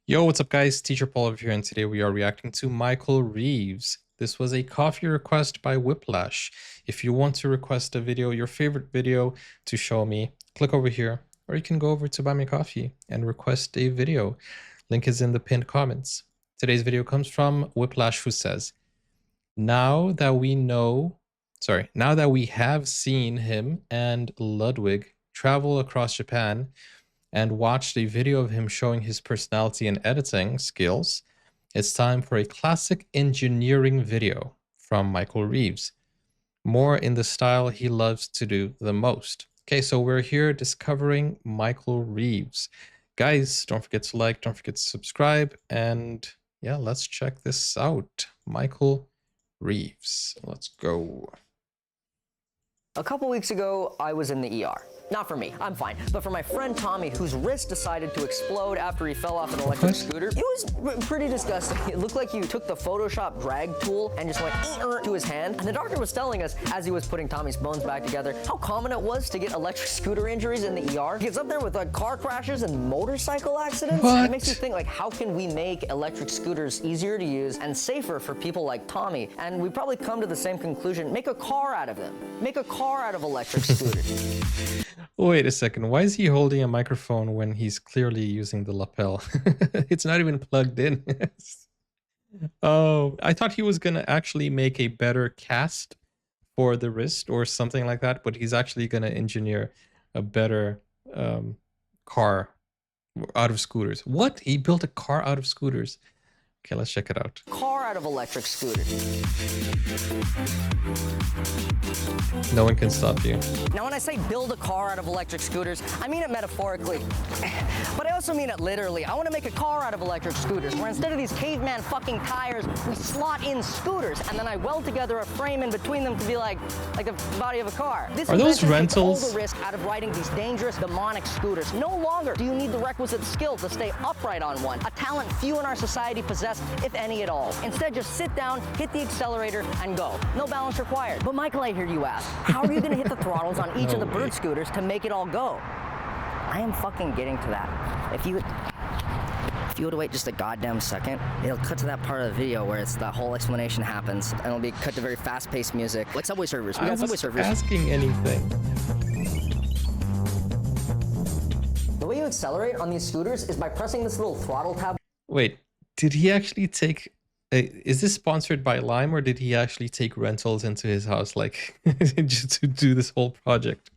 Yo, what's up guys? Teacher Paul over here, and today we are reacting to Michael Reeves. This was a coffee request by Whiplash. If you want to request a video, your favorite video to show me, click over here, or you can go over to Buy Me Coffee and request a video. Link is in the pinned comments. Today's video comes from Whiplash, who says, now that we have seen him and Ludwig travel across Japan and watched a video of him showing his personality and editing skills, it's time for a classic engineering video from Michael Reeves. More in the style he loves to do the most. Okay, so we're here discovering Michael Reeves. Guys, don't forget to like, don't forget to subscribe, and yeah, let's check this out. Michael Reeves. Let's go. A couple weeks ago, I was in the ER. Not for me, I'm fine. But for my friend Tommy, whose wrist decided to explode after he fell off an electric scooter. It was pretty disgusting. It looked like you took the Photoshop drag tool and just went to his hand. And the doctor was telling us, as he was putting Tommy's bones back together, how common it was to get electric scooter injuries in the ER. It's up there with like car crashes and motorcycle accidents. What? It makes you think, like, how can we make electric scooters easier to use and safer for people like Tommy? And we probably come to the same conclusion: make a car out of them. Make a car out of electric scooters. Wait a second. Why is he holding a microphone when he's clearly using the lapel? It's not even plugged in. Oh, I thought he was going to actually make a better cast for the wrist or something like that, but he's actually going to engineer a better car out of scooters. What? He built a car out of scooters. Okay, let's check it out. Car out of electric scooters. No one can stop you. Now, when I say build a car out of electric scooters, I mean it metaphorically, but I also mean it literally. I want to make a car out of electric scooters, where instead of these caveman fucking tires, we slot in scooters, and then I weld together a frame in between them to be like the body of a car. This Are those invention takes rentals? all the risk out of riding these dangerous, demonic scooters. No longer do you need the requisite skill to stay upright on one, a talent few in our society possess, if any at all. Instead, just sit down, hit the accelerator, and go. No balance required. But Michael, I hear you ask, how are you going to hit the throttles on each of the bird scooters to make it all go? I am fucking getting to that. If you would wait just a goddamn second, it'll cut to that part of the video where it's that whole explanation happens, and it'll be cut to very fast-paced music, like Subway Surfers. We got Subway Surfers. Asking anything. The way you accelerate on these scooters is by pressing this little throttle tab. Wait, did he actually take... is this sponsored by Lime, or did he actually take rentals into his house, like, just to do this whole project?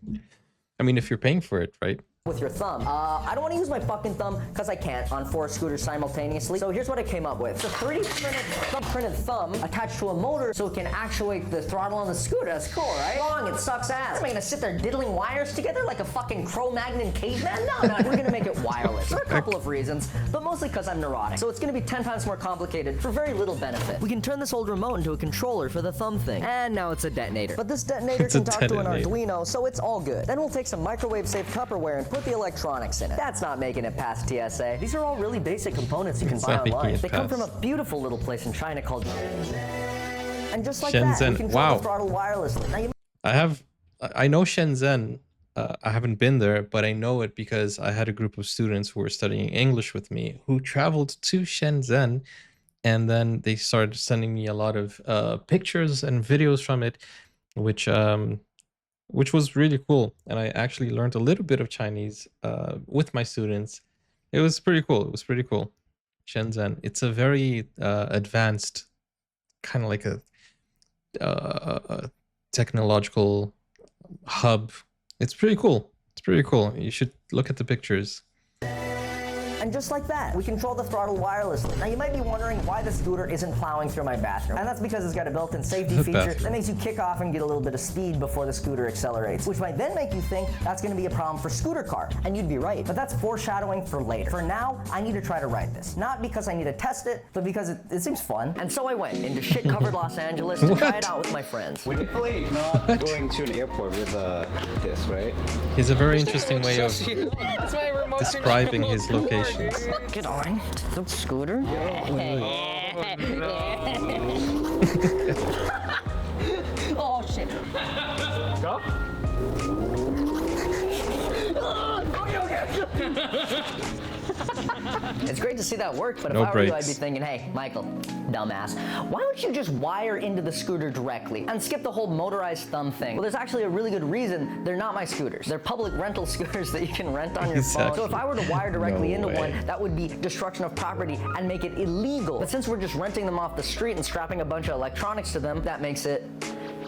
I mean, if you're paying for it, right? With your thumb. I don't want to use my fucking thumb because I can't on 4 scooters simultaneously. So here's what I came up with. It's a 3D printed thumb attached to a motor so it can actuate the throttle on the scooter. That's cool, right? Wrong, it sucks ass. Am I gonna sit there diddling wires together like a fucking Cro-Magnon caveman? No, we're gonna make it wireless. For a couple of reasons, but mostly because I'm neurotic. So it's gonna be 10 times more complicated for very little benefit. We can turn this old remote into a controller for the thumb thing. And now it's a detonator. But this detonator can talk to an Arduino, so it's all good. Then we'll take some microwave-safe Tupperware and put the electronics in it. That's not making it past TSA. These are all really basic components you can buy online. They come from a beautiful little place in China called and just like Shenzhen. That, you can Wow. the throttle wirelessly. Now I know Shenzhen. I haven't been there, but I know it because I had a group of students who were studying English with me who traveled to Shenzhen, and then they started sending me a lot of pictures and videos from it, which was really cool. And I actually learned a little bit of Chinese with my students. It was pretty cool. It was pretty cool. Shenzhen. It's a very advanced, kind of like a technological hub. It's pretty cool. It's pretty cool. You should look at the pictures. And just like that, we control the throttle wirelessly. Now you might be wondering why the scooter isn't plowing through my bathroom. And that's because it's got a built-in safety feature that makes you kick off and get a little bit of speed before the scooter accelerates, which might then make you think that's gonna be a problem for scooter car. And you'd be right, but that's foreshadowing for later. For now, I need to try to ride this. Not because I need to test it, but because it seems fun. And so I went into shit-covered Los Angeles to try it out with my friends. We're definitely not going to an airport with this, right? He's a very interesting way of describing his locations. Get on the scooter. Oh shit. Go. Okay. It's great to see that work, but if No I were you, I'd be brakes. thinking, hey, Michael, dumbass, why don't you just wire into the scooter directly and skip the whole motorized thumb thing? Well, there's actually a really good reason. They're not my scooters. They're public rental scooters that you can rent on your phone. So if I were to wire directly No into way. one, that would be destruction of property and make it illegal. But since we're just renting them off the street and strapping a bunch of electronics to them, that makes it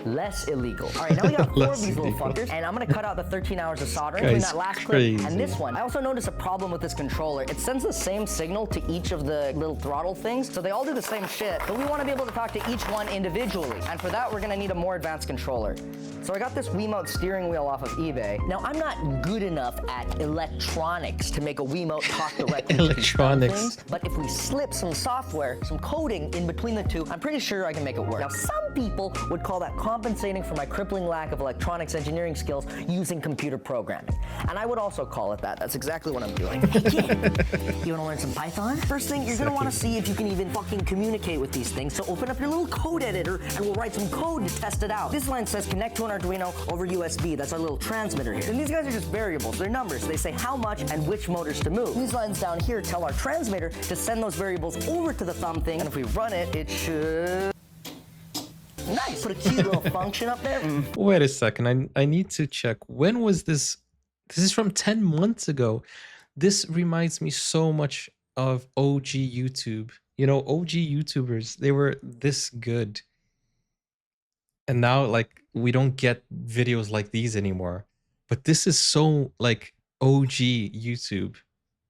less illegal. All right, now we got 4 of Less these little illegal. fuckers, and I'm gonna cut out the 13 hours of soldering Guy's between that last clip crazy. and this one. I also noticed a problem with this controller. It sends the same signal to each of the little throttle things, so they all do the same shit, but we wanna be able to talk to each one individually. And for that, we're gonna need a more advanced controller. So I got this Wiimote steering wheel off of eBay. Now, I'm not good enough at electronics to make a Wiimote talk directly to these Electronics. things, but if we slip some software, some coding in between the two, I'm pretty sure I can make it work. Now, some people would call that compensating for my crippling lack of electronics engineering skills using computer programming. And I would also call it that. That's exactly what I'm doing. Hey, kid, you wanna learn some Python? First thing, you're gonna wanna see if you can even fucking communicate with these things. So open up your little code editor and we'll write some code to test it out. This line says connect to an Arduino over USB. That's our little transmitter here. And these guys are just variables. They're numbers. They say how much and which motors to move. These lines down here tell our transmitter to send those variables over to the thumb thing. And if we run it, it should... Nice. Put a cute little function up there. Wait a second. I need to check. When was this? This is from 10 months ago. This reminds me so much of OG YouTube. You know, OG YouTubers, they were this good. And now, like, we don't get videos like these anymore. But this is so, like, OG YouTube.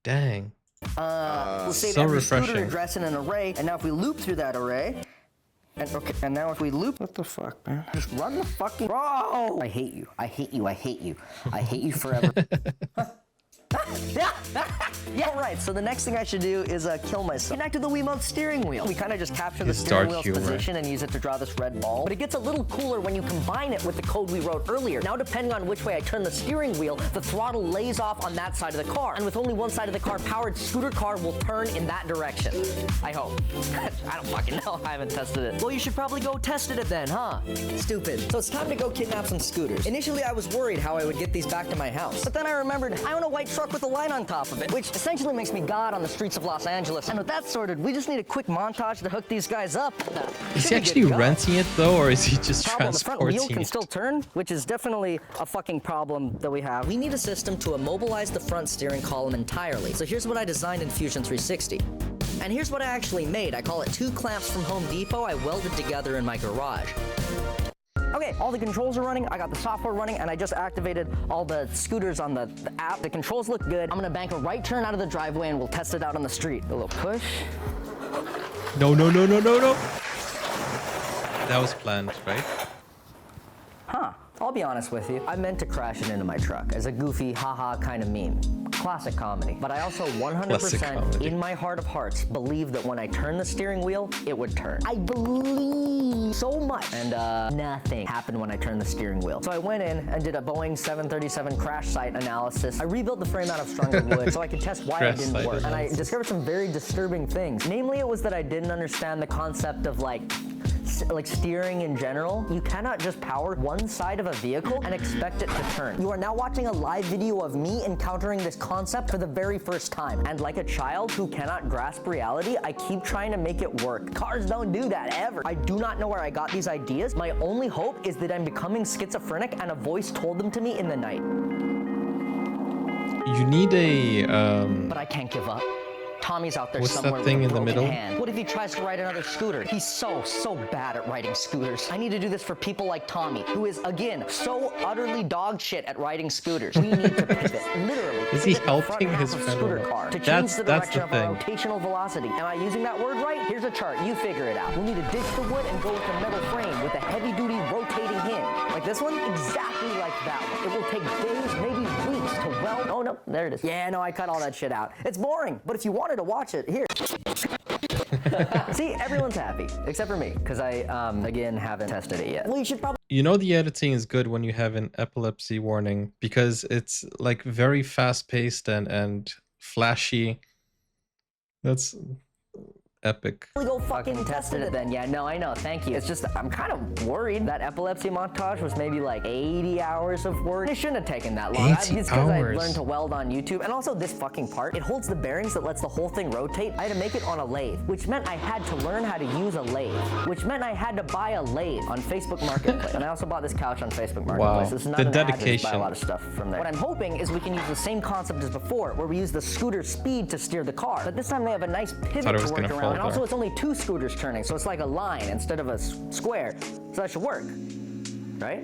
Dang. We'll save So every scooter refreshing. address in an array, and now if we loop through that array, and now if we loop, what the fuck, man? Just run the fucking. Bro! I hate you. I hate you. I hate you. I hate you forever. Yeah, right. So the next thing I should do is kill myself. Connect to the Wiimote steering wheel. We kind of just capture the His steering dark wheel's humor. position and use it to draw this red ball. But it gets a little cooler when you combine it with the code we wrote earlier. Now, depending on which way I turn the steering wheel, the throttle lays off on that side of the car. And with only one side of the car powered, scooter car will turn in that direction. I hope. I don't fucking know. I haven't tested it. Well, you should probably go test it then, huh? Stupid. So it's time to go kidnap some scooters. Initially, I was worried how I would get these back to my house. But then I remembered I own a white truck with a light on top of it, which essentially makes me God on the streets of Los Angeles. And with that sorted, we just need a quick montage to hook these guys up. Is Should he be actually good to go. renting it, though? Or is he just Problem, the front wheel transporting can it? still turn, which is definitely a fucking problem that we have. We need a system to immobilize the front steering column entirely. So here's what I designed in Fusion 360. And here's what I actually made. I call it 2 clamps from Home Depot I welded together in my garage. Okay, all the controls are running, I got the software running, and I just activated all the scooters on the app. The controls look good. I'm gonna bank a right turn out of the driveway and we'll test it out on the street. A little push. No, no, no, no, no, no. That was planned, right? Huh. I'll be honest with you. I meant to crash it into my truck as a goofy, haha kind of meme. Classic comedy. But I also Classic 100% comedy. in my heart of hearts believe that when I turn the steering wheel, it would turn. I believe so much. And nothing happened when I turned the steering wheel. So I went in and did a Boeing 737 crash site analysis. I rebuilt the frame out of stronger wood so I could test why it Crash didn't site work. And I analysis. discovered some very disturbing things. Namely, it was that I didn't understand the concept of like steering in general. You cannot just power one side of a vehicle and expect it to turn. You are now watching a live video of me encountering this concept for the very first time. And like a child who cannot grasp reality, I keep trying to make it work. Cars don't do that ever. I do not know where I got these ideas. My only hope is that I'm becoming schizophrenic and a voice told them to me in the night. You need a But I can't give up. Tommy's out there What's that somewhere thing with a in the broken middle? hand. What if he tries to ride another scooter? He's so bad at riding scooters. I need to do this for people like Tommy, who is, again, so utterly dog shit at riding scooters. We need to pivot, literally. Is he pivot the front helping half his of friend scooter along? car to change That's the the direction of our thing. rotational velocity. Am I using that word right? Here's a chart. You figure it out. We'll need to ditch the wood and go with the metal frame with a heavy-duty rotating hinge. Like this one? Exactly like that one. It will take days, maybe weeks to weld. Oh, no, there it is. Yeah, no, I cut all that shit out. It's boring, but if you wanted to watch it, here. See, everyone's happy, except for me, because I, again, haven't tested it yet. Well, you should probably You know the editing is good when you have an epilepsy warning because it's like very fast paced and flashy. epic. Go fucking tested it then. Yeah, no, I know. Thank you. It's just I'm kind of worried that epilepsy montage was maybe like 80 hours of work. It shouldn't have taken that long. 80 It's because I hours. learned to weld on YouTube, and also this fucking part. It holds the bearings that lets the whole thing rotate. I had to make it on a lathe, which meant I had to learn how to use a lathe, which meant I had to buy a lathe on Facebook Marketplace. And I also bought this couch on Facebook Marketplace. Wow. This is not The an ad, I just dedication. buy a lot of stuff from there. What I'm hoping is we can use the same concept as before, where we use the scooter speed to steer the car. But this time they have a nice pivot Thought it to was work gonna around. fall And also there. it's only 2 scooters turning, so it's like a line instead of a square. So that should work, right?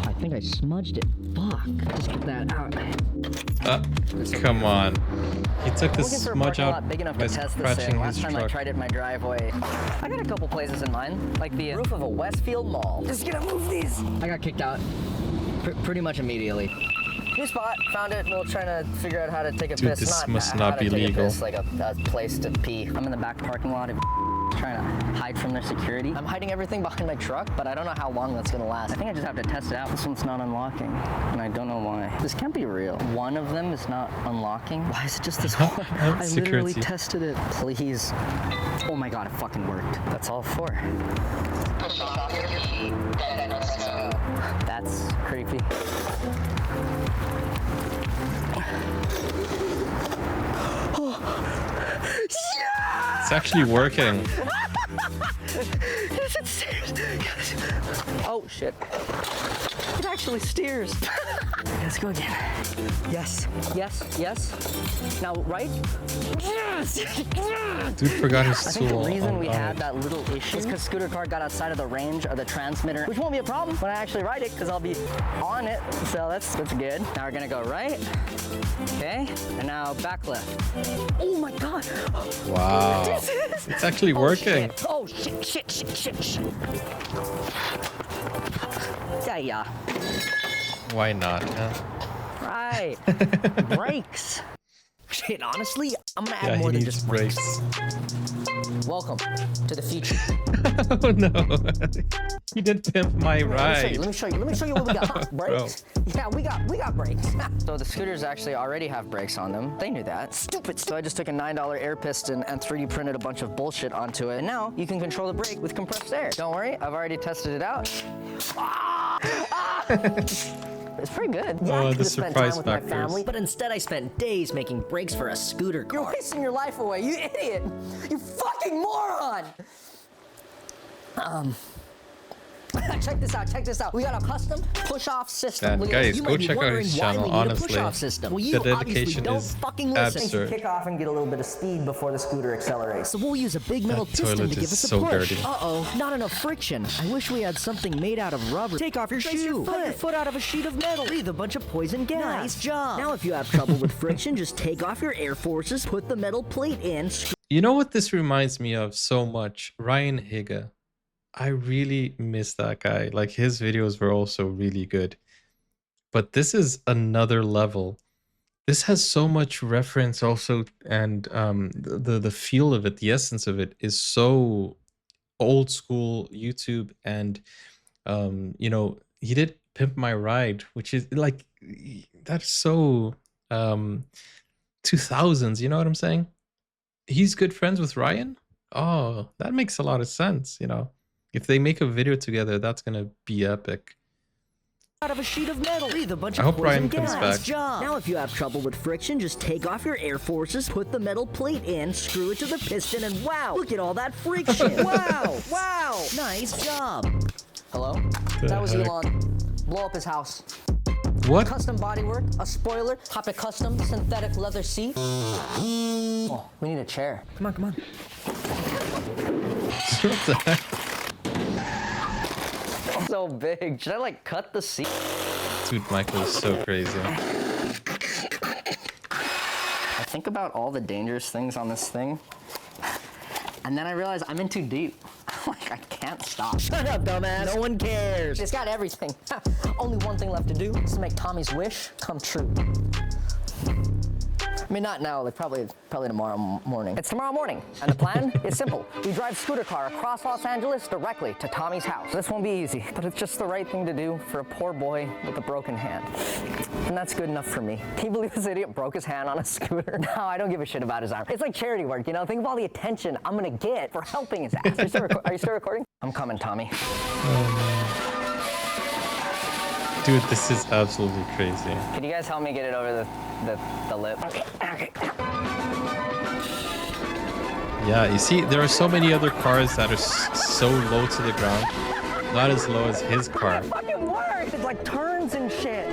I think I smudged it. Fuck. Just get that out. Come on. He took the I'm looking for a smudge parking out lot big enough by to test this scratching in. his Last time I truck. tried it in my driveway. I got a couple places in mind, like the roof of a Westfield mall. Just gonna move these. I got kicked out pretty much immediately. New spot, found it. We're trying to figure out how to take a Dude, piss. this must how not to be take a legal. piss, like a place to pee. I'm in the back parking lot of trying to hide from their security. I'm hiding everything behind my truck, but I don't know how long that's gonna last. I think I just have to test it out. This one's not unlocking, and I don't know why. This can't be real. One of them is not unlocking. Why is it just this one? I literally Security. tested it. Please. Oh my god, it fucking worked. That's all for. That's creepy. It's actually working. Yes, it steers. Oh shit. It actually steers. Let's go again. Yes, yes, yes. Now, right? Yes! Dude forgot his I think tool. the reason on- we on had it. that little issue is because scooter car got outside of the range of the transmitter, which won't be a problem when I actually ride it because I'll be on it. So that's good. Now we're gonna go right. Okay, and now back left. Oh my god. Wow. This is- It's actually Oh, working. shit. Oh shit. Yeah. Why not? Huh? Right. Brakes. Shit, honestly, I'm gonna add Yeah, he more than needs just brakes. Welcome to the future. Oh no. He did pimp my ride. Let me show you what we got. Huh? Brakes? Yeah, we got brakes. So the scooters actually already have brakes on them. They knew that. Stupid. So I just took a $9 air piston and 3D printed a bunch of bullshit onto it. And now you can control the brake with compressed air. Don't worry, I've already tested it out. It's pretty good. Yeah, Oh, I the could have spent surprise time with my factors. family, but instead I spent days making brakes for a scooter car. You're wasting your life away, you idiot! You fucking moron! Check this out. We got a custom push-off system. Man, Look at this. guys, You go might be check out wondering his why channel, we need a honestly. push-off system. Well, The you obviously dedication don't is fucking listen. absurd. Kick off and get a little bit of speed before the scooter accelerates. So we'll use a big metal That piston toilet to give is us a so push. dirty. Uh-oh, not enough friction. I wish we had something made out of rubber. Take off your shoe. Put your foot out of a sheet of metal. Breathe a bunch of poison gas. Nice job. Now if you have trouble with friction, just take off your air forces, put the metal plate in, You know what this reminds me of so much? Ryan Higa. I really miss that guy. Like his videos were also really good. But this is another level. This has so much reference also, and the feel of it, the essence of it is so old school YouTube. And you know, he did Pimp My Ride, which is like that's so 2000s, you know what I'm saying? He's good friends with Ryan. Oh, that makes a lot of sense, you know. If they make a video together, that's gonna be epic. out of a sheet of metal. Breathe a bunch I of hope poison Ryan comes gas. back. Nice job. Now if you have trouble with friction, just take off your air forces, put the metal plate in, screw it to the piston, and wow, look at all that friction. Wow, nice job. Hello? That was heck? Elon. Blow up his house. What? Custom bodywork, a spoiler, top a custom synthetic leather seat. Oh, we need a chair. Come on. What the heck? So big. Should I like cut the seat? Dude, Michael is so crazy. I think about all the dangerous things on this thing, and then I realize I'm in too deep. Like, I can't stop. Shut up, dumbass. No one cares. It's got everything. Only one thing left to do is to make Tommy's wish come true. I mean, not now, like probably tomorrow morning. It's tomorrow morning, and the plan is simple. We drive scooter car across Los Angeles directly to Tommy's house. This won't be easy, but it's just the right thing to do for a poor boy with a broken hand. And that's good enough for me. Can you believe this idiot broke his hand on a scooter? No, I don't give a shit about his arm. It's like charity work, you know? Think of all the attention I'm gonna get for helping his ass. Are you still recording? I'm coming, Tommy. Dude, this is absolutely crazy. Can you guys help me get it over the lip? Okay. Yeah, you see, there are so many other cars that are so low to the ground. Not as low as his car. It fucking works! It like turns and shit.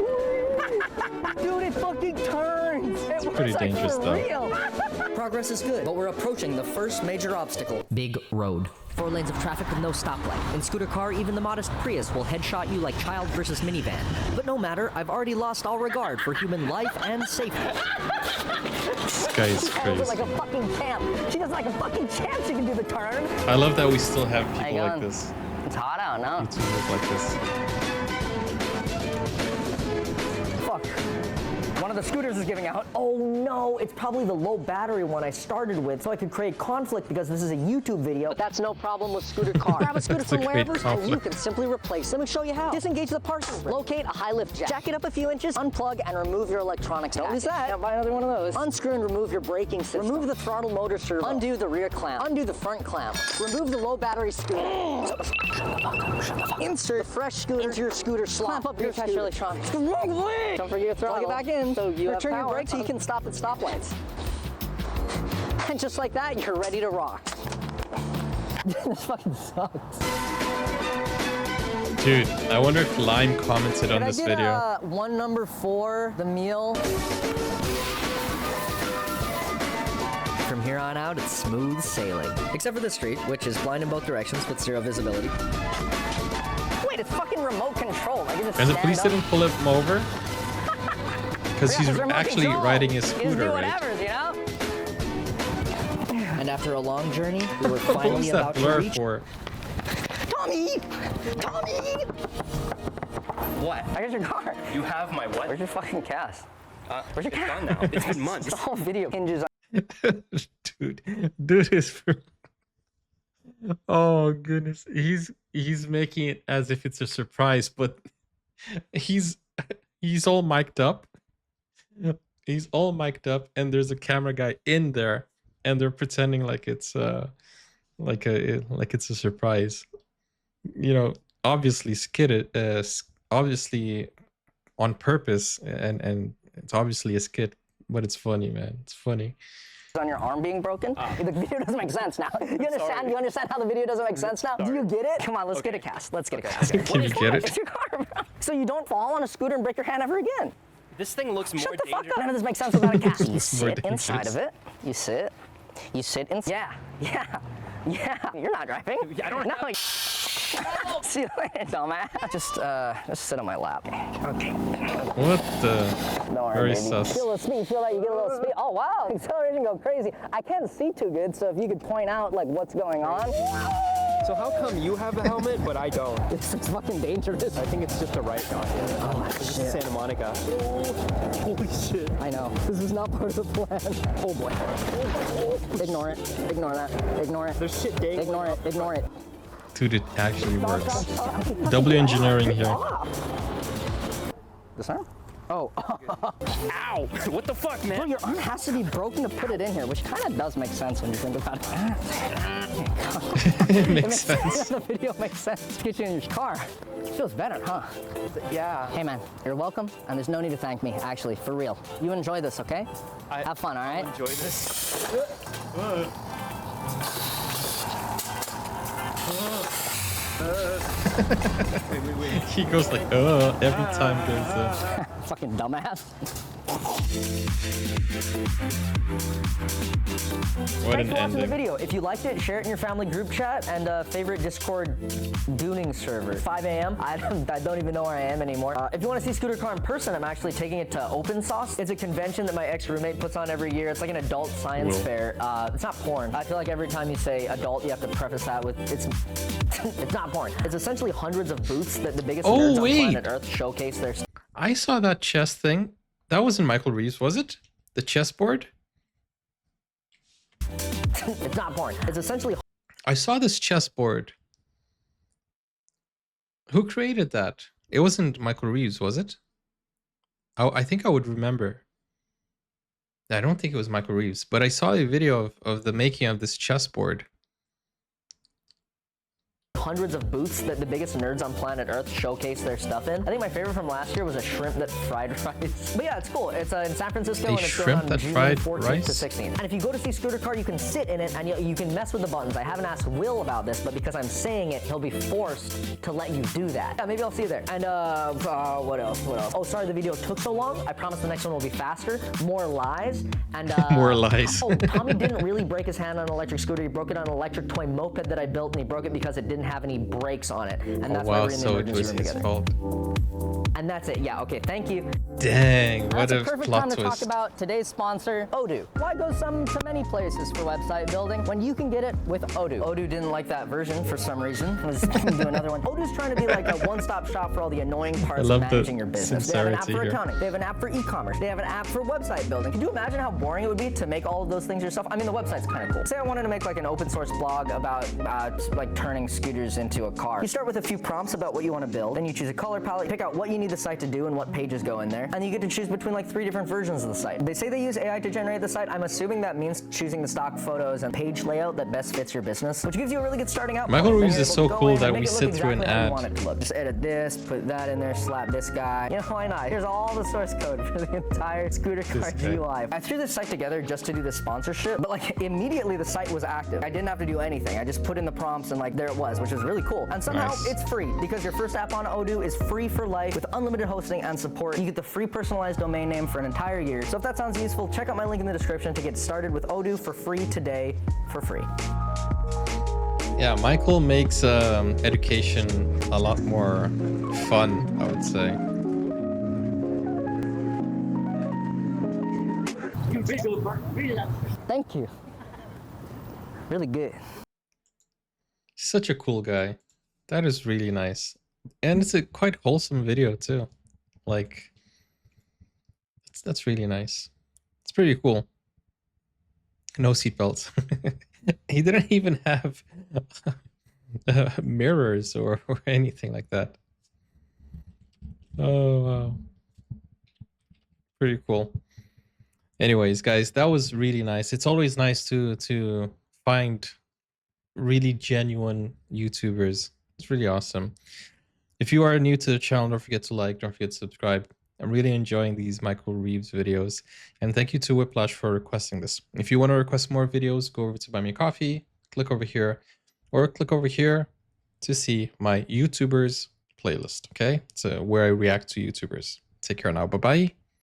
Dude, it fucking turns! It's pretty dangerous though. Progress is good, but we're approaching the first major obstacle. Big road. 4 lanes of traffic with no stoplight. In scooter car, even the modest Prius will headshot you like child versus minivan. But no matter, I've already lost all regard for human life and safety. This guy is crazy. Like a fucking champ. She does like a fucking champ. She can do the turn. I love that we still have people like this. It's hot out now. YouTubers like this. Fuck. One of the scooters is giving out. Oh no, it's probably the low battery one I started with, so I could create conflict because this is a YouTube video. But that's no problem with scooter car. Grab a scooter from wherever and you can simply replace them and show you how. Disengage the parts, locate a high lift jack. Jack it up a few inches, unplug and remove your electronics. Don't lose that. Yeah, buy another one of those. Unscrew and remove your braking system. Remove the throttle motor servo. Undo the rear clamp. Undo the front clamp. Remove the low battery scooter. Insert a fresh scooter into your scooter slot. Clamp up your catch really strong. Don't forget your throttle. Plug it back in. So you turn your brakes so you can stop at stoplights. And just like that, you're ready to rock. This fucking sucks. Dude, I wonder if Lime commented on this video. One number 4, the meal. From here on out, it's smooth sailing. Except for the street, which is blind in both directions with 0 visibility. Wait, it's fucking remote control. Like, And the police didn't pull him over? Because he's actually riding his scooter, right? You know? And after a long journey, we were finally about to reach. For? Tommy! Tommy! What? I got your car. You have my what? Where's your fucking cast? Where's your It's cast? gone now. It's been months. The whole video hinges on. Dude is. Oh goodness, he's making it as if it's a surprise, but he's all mic'd up. He's all mic'd up, and there's a camera guy in there, and they're pretending like it's like it's a surprise. You know, obviously obviously on purpose, and it's obviously a skit, but it's funny, man. It's funny. On your arm being broken? The video doesn't make sense now. You understand? You understand how the video doesn't make sense now? Do you get it? Come on, let's get a cast. Let's get a cast. Can you get it? It's your car, bro. So you don't fall on a scooter and break your hand ever again. This thing looks more Shut the fuck dangerous. up. None of this makes sense without a cast. You sit dangerous. inside of it. You sit. You sit in. Yeah. You're not driving. I don't know. See you later, dumbass. Just sit on my lap. Okay. What the? Don't worry, Very baby. sus. Feel the speed. Feel that you get a little speed. Oh wow, acceleration go crazy. I can't see too good, so if you could point out like what's going on. So how come you have a helmet but I don't? It's fucking dangerous. I think it's just a right shot here. Oh This is shit. Santa Monica. Holy shit. I know. This is not part of the plan. Oh boy. Ignore it. Ignore that. Ignore it. There's shit dangling. Ignore it. Ignore it. Dude, it actually works. W engineering here. This arm? Oh. Ow! What the fuck, man? Bro, your arm has to be broken to put it in here, which kind of does make sense when you think about it. It makes sense. The video makes sense. Get you in your car. Feels better, huh? Yeah. Hey, man, you're welcome, and there's no need to thank me, actually, for real. You enjoy this, okay? Have fun, all right? Enjoy this. Wait. He goes like, every time there's Fucking dumbass. what Thanks an for watching the ending. video. If you liked it, share it in your family group chat and favorite Discord dooning server. 5 a.m. I don't even know where I am anymore. If you want to see Scooter Car in person, I'm actually taking it to Open Sauce. It's a convention that my ex-roommate puts on every year. It's like an adult science fair. It's not porn. I feel like every time you say adult, you have to preface that with it's not porn. It's essentially hundreds of booths that the biggest nerds on planet Earth showcase their. I saw that chess thing. That wasn't Michael Reeves, was it? The chessboard? It's not porn. It's essentially. I saw this chessboard. Who created that? It wasn't Michael Reeves, was it? I think I would remember. I don't think it was Michael Reeves, but I saw a video of the making of this chessboard. Hundreds of booths that the biggest nerds on planet Earth showcase their stuff in. I think my favorite from last year was a shrimp that fried rice. But yeah, it's cool. It's in San Francisco, and it's going on June 14th to 16th. And if you go to see Scooter Car, you can sit in it and you can mess with the buttons. I haven't asked Will about this, but because I'm saying it, he'll be forced to let you do that. Yeah, maybe I'll see you there. And what else? Oh, sorry the video took so long. I promise the next one will be faster, more lies, and More lies. Oh, Tommy didn't really break his hand on an electric scooter. He broke it on an electric toy moped that I built, and he broke it because it didn't have any brakes on it. And that's why Wow, we're in the so it emergency was room his together. fault. And that's it. Yeah, okay, thank you. Dang, what That's a a perfect plot time to talk twist. about today's sponsor, Odoo. Why go to many places for website building when you can get it with Odoo? Odoo didn't like that version for some reason. Let's do another one. Odoo's trying to be like a one-stop shop for all the annoying parts of love the managing your business. They have an app sincerity for here. accounting. They have an app for e-commerce. They have an app for website building. Could you imagine how boring it would be to make all of those things yourself? I mean, the website's kind of cool. Say I wanted to make like an open source blog about like turning scooters into a car. You start with a few prompts about what you want to build, then you choose a color palette, pick out what you need the site to do and what pages go in there, and you get to choose between like 3 different versions of the site. They say they use AI to generate the site. I'm assuming that means choosing the stock photos and page layout that best fits your business, which gives you a really good starting out. Michael point. Then Reeves you're is able so to go cool in that and we make it sit look through an exactly how you ad. want it to look. Just edit this, put that in there, slap this guy. You know, why not? Here's all the source code for the entire Scooter Car guy. GUI. I threw this site together just to do this sponsorship, but like immediately the site was active. I didn't have to do anything. I just put in the prompts and like there it was, which is really cool. And somehow Nice. it's free because your first app on Odoo is free for life with unlimited hosting and support. You get the free personalized domain name for an entire year. So if that sounds useful, check out my link in the description to get started with Odoo for free today for free. Yeah, Michael makes education a lot more fun, I would say. Thank you. Really good. He's such a cool guy. That is really nice. And it's a quite wholesome video too. Like, that's really nice. It's pretty cool. No seatbelts. He didn't even have mirrors or anything like that. Oh, wow. Pretty cool. Anyways, guys, that was really nice. It's always nice to find really genuine YouTubers. It's really awesome. If you are new to the channel, don't forget to like, don't forget to subscribe. I'm really enjoying these Michael Reeves videos. And thank you to Whiplash for requesting this. If you want to request more videos, go over to Buy Me a Coffee, click over here, or click over here to see my YouTubers playlist, okay? So where I react to YouTubers. Take care now. Bye-bye.